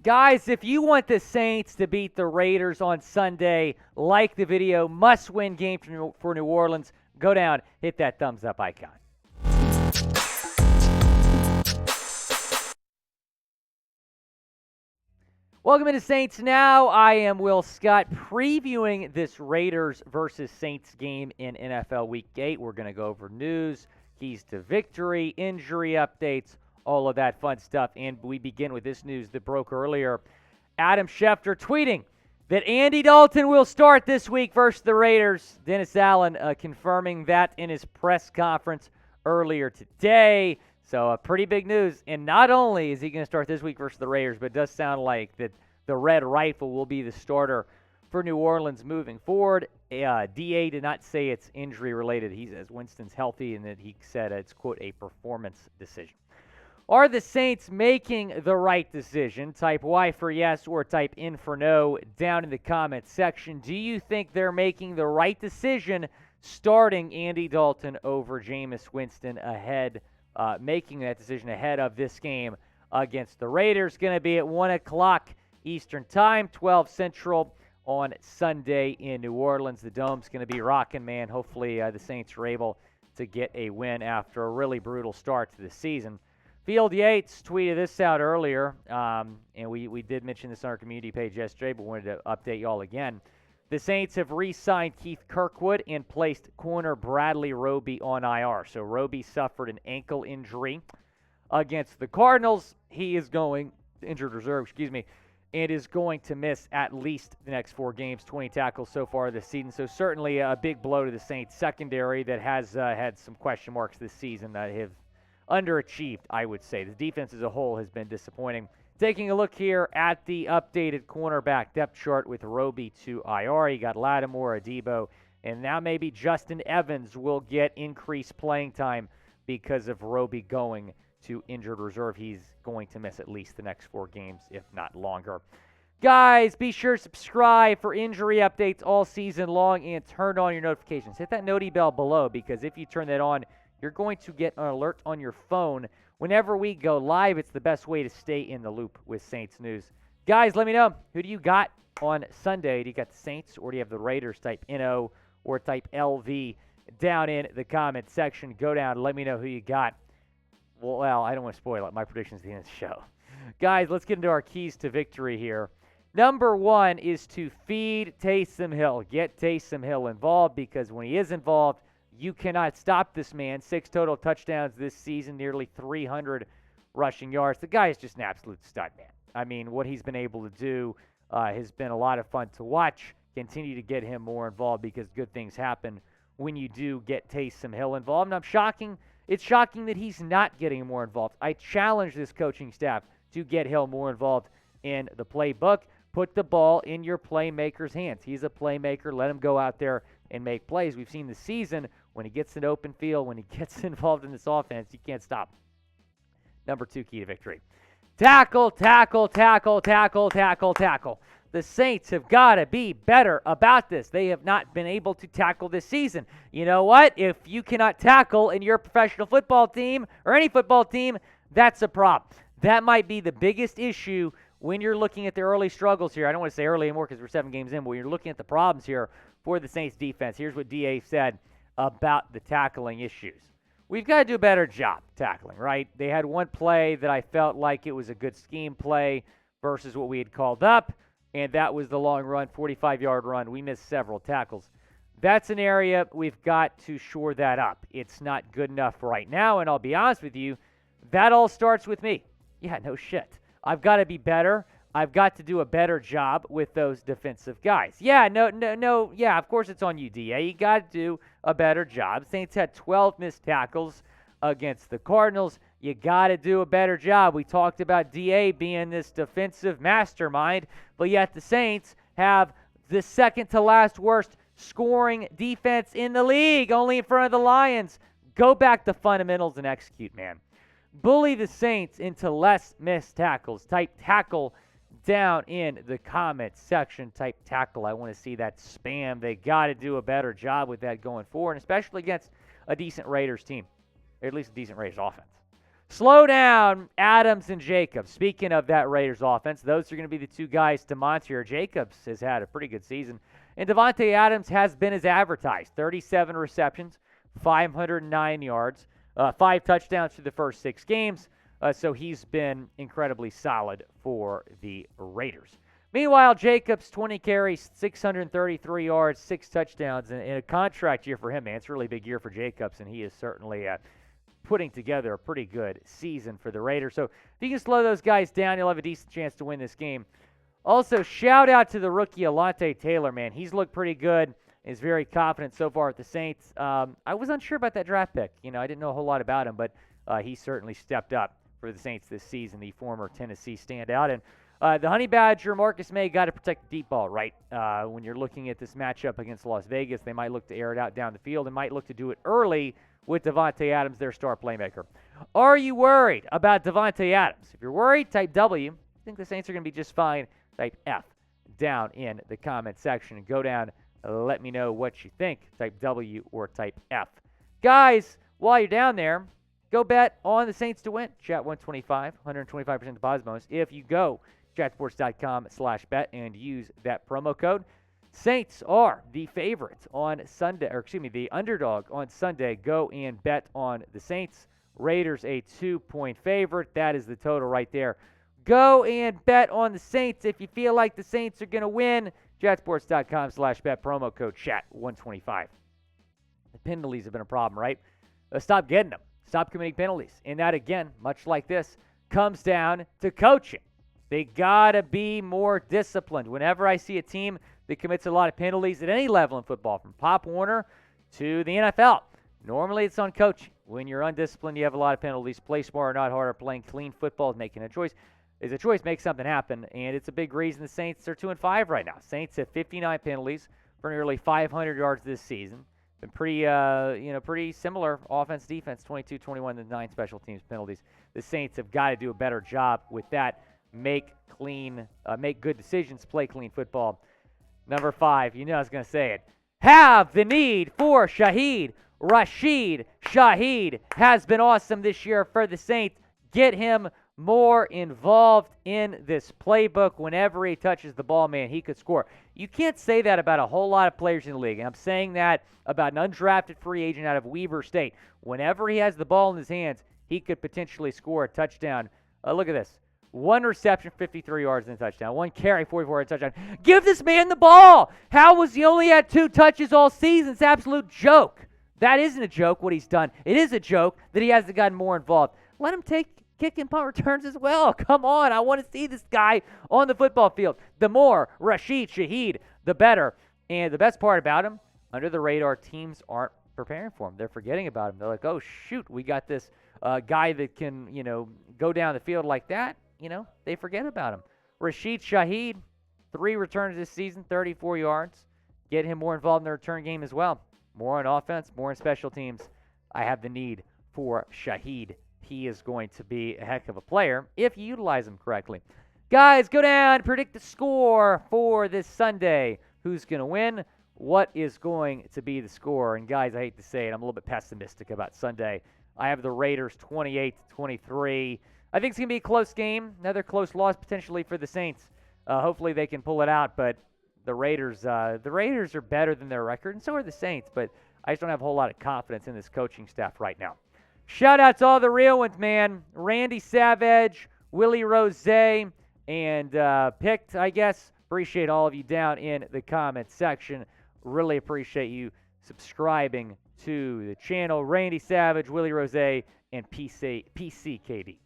Guys, if you want the Saints to beat the Raiders on Sunday, like the video, must-win game for New Orleans, go down, hit that thumbs up icon. Welcome into Saints Now. I am Will Scott, previewing this Raiders versus Saints game in NFL Week 8. We're going to go over news, keys to victory, injury updates, all of that fun stuff. And we begin with this news that broke earlier. Adam Schefter tweeting that Andy Dalton will start this week versus the Raiders. Dennis Allen confirming that in his press conference earlier today. So pretty big news. And not only is he going to start this week versus the Raiders, but it does sound like that the Red Rifle will be the starter for New Orleans moving forward. DA did not say it's injury-related. He says Winston's healthy and that he said it's, quote, a performance decision. Are the Saints making the right decision? Type Y for yes or type N for no down in the comments section. Do you think they're making the right decision starting Andy Dalton over Jameis Winston ahead, making that decision ahead of this game against the Raiders? Going to be at 1 o'clock Eastern Time, 12 Central on Sunday in New Orleans. The Dome's going to be rocking, man. Hopefully the Saints are able to get a win after a really brutal start to the season. Field Yates tweeted this out earlier, and we did mention this on our community page yesterday, but wanted to update y'all again. The Saints have re-signed Keith Kirkwood and placed corner Bradley Roby on IR. So Roby suffered an ankle injury against the Cardinals. He is going, injured reserve, and is going to miss at least the next 4 games, 20 tackles so far this season. So certainly a big blow to the Saints secondary that has had some question marks this season that have underachieved, I would say. The defense as a whole has been disappointing. Taking a look here at the updated cornerback depth chart with Roby to IR. You got Lattimore, Adebo, and now maybe Justin Evans will get increased playing time because of Roby going to injured reserve. He's going to miss at least the next 4 games, if not longer. Guys, be sure to subscribe for injury updates all season long and turn on your notifications. Hit that noti bell below, because if you turn that on, you're going to get an alert on your phone whenever we go live. It's the best way to stay in the loop with Saints news. Guys, let me know. Who do you got on Sunday? Do you got the Saints or do you have the Raiders? Type NO or type LV down in the comment section. Go down. Let me know who you got. Well, I don't want to spoil it. My predictions at the end of the show. Guys, let's get into our keys to victory here. Number 1 is to feed Taysom Hill. Get Taysom Hill involved, because when he is involved, you cannot stop this man. 6 total touchdowns this season, nearly 300 rushing yards. The guy is just an absolute stud, man. I mean, what he's been able to do has been a lot of fun to watch. Continue to get him more involved, because good things happen when you do get Taysom Hill involved. And it's shocking that he's not getting more involved. I challenge this coaching staff to get Hill more involved in the playbook. Put the ball in your playmaker's hands. He's a playmaker. Let him go out there and make plays. We've seen this season, when he gets an open field, when he gets involved in this offense, you can't stop him. Number 2 key to victory. Tackle, tackle, tackle, tackle, tackle, tackle. The Saints have got to be better about this. They have not been able to tackle this season. You know what? If you cannot tackle in your professional football team or any football team, that's a problem. That might be the biggest issue when you're looking at the early struggles here. I don't want to say early anymore because we're 7 games in, but when you're looking at the problems here for the Saints defense, here's what DA said about the tackling issues. We've got to do a better job tackling, right? They had one play that I felt like it was a good scheme play versus what we had called up, and that was the long run, 45-yard run. We missed several tackles. That's an area we've got to shore that up. It's not good enough right now, and I'll be honest with you, that all starts with me. Yeah, no shit. I've got to be better. I've got to do a better job with those defensive guys. Yeah, no. Yeah, of course it's on you, DA. You got to do a better job. Saints had 12 missed tackles against the Cardinals. You got to do a better job. We talked about DA being this defensive mastermind, but yet the Saints have the second to last worst scoring defense in the league, only in front of the Lions. Go back to fundamentals and execute, man. Bully the Saints into less missed tackles. Type tackle down in the comments section. Type tackle. I want to see that spam. They got to do a better job with that going forward, especially against a decent Raiders team, or at least a decent Raiders offense. Slow down Adams and Jacobs. Speaking of that Raiders offense, those are going to be the two guys to monitor. Jacobs has had a pretty good season. And Davante Adams has been as advertised. 37 receptions, 509 yards, 5 touchdowns through the first 6 games. So he's been incredibly solid for the Raiders. Meanwhile, Jacobs, 20 carries, 633 yards, 6 touchdowns, and a contract year for him, man. It's a really big year for Jacobs, and he is certainly putting together a pretty good season for the Raiders. So if you can slow those guys down, you'll have a decent chance to win this game. Also, shout out to the rookie Alontae Taylor, man. He's looked pretty good. Is very confident so far with the Saints. I was unsure about that draft pick. I didn't know a whole lot about him, but he certainly stepped up for the Saints this season, the former Tennessee standout. And the Honey Badger, Marcus May, got to protect the deep ball, right? When you're looking at this matchup against Las Vegas, they might look to air it out down the field and might look to do it early with Davante Adams, their star playmaker. Are you worried about Davante Adams? If you're worried, type W. I think the Saints are going to be just fine. Type F down in the comment section and go down. Let me know what you think. Type W or type F. Guys, while you're down there, go bet on the Saints to win. Chat 125, 125% deposit bonus. If you go chatsports.com/bet and use that promo code. Saints are the favorites on Sunday, the underdog on Sunday. Go and bet on the Saints. Raiders a 2-point favorite. That is the total right there. Go and bet on the Saints if you feel like the Saints are going to win. Chatsports.com/bet, promo code chat125. The penalties have been a problem, right? Stop getting them. Stop committing penalties. And that, again, much like this, comes down to coaching. They got to be more disciplined. Whenever I see a team that commits a lot of penalties at any level in football, from Pop Warner to the NFL, normally it's on coaching. When you're undisciplined, you have a lot of penalties. Play smarter, not harder. Playing clean football is making a choice. Is a choice, make something happen, and it's a big reason the Saints are 2-5 right now. Saints have 59 penalties for nearly 500 yards this season. Been pretty similar offense, defense, 22-21 to 9 special teams penalties. The Saints have got to do a better job with that. Make good decisions, play clean football. Number 5, I was going to say it. Have the need for Shaheed. Rasheed Shaheed has been awesome this year for the Saints. Get him more involved in this playbook. Whenever he touches the ball, man, he could score. You can't say that about a whole lot of players in the league. And I'm saying that about an undrafted free agent out of Weber State. Whenever he has the ball in his hands, he could potentially score a touchdown. Look at this. 1 reception, 53 yards and a touchdown. 1 carry, 44 yards, touchdown. Give this man the ball. How was he only had 2 touches all season? It's an absolute joke. That isn't a joke, what he's done. It is a joke that he hasn't gotten more involved. Let him take kick and punt returns as well. Come on. I want to see this guy on the football field. The more Rasheed Shaheed, the better. And the best part about him, under the radar, teams aren't preparing for him. They're forgetting about him. They're like, oh, shoot, we got this guy that can, go down the field like that. They forget about him. Rasheed Shaheed, 3 returns this season, 34 yards. Get him more involved in the return game as well. More on offense, more on special teams. I have the need for Shaheed. He is going to be a heck of a player if you utilize him correctly. Guys, go down, predict the score for this Sunday. Who's going to win? What is going to be the score? And guys, I hate to say it, I'm a little bit pessimistic about Sunday. I have the Raiders 28-23. I think it's going to be a close game. Another close loss potentially for the Saints. Hopefully they can pull it out, but the Raiders are better than their record, and so are the Saints, but I just don't have a whole lot of confidence in this coaching staff right now. Shout out to all the real ones, man. Randy Savage, Willie Rose, and Picked, I guess. Appreciate all of you down in the comments section. Really appreciate you subscribing to the channel. Randy Savage, Willie Rose, and PCKD.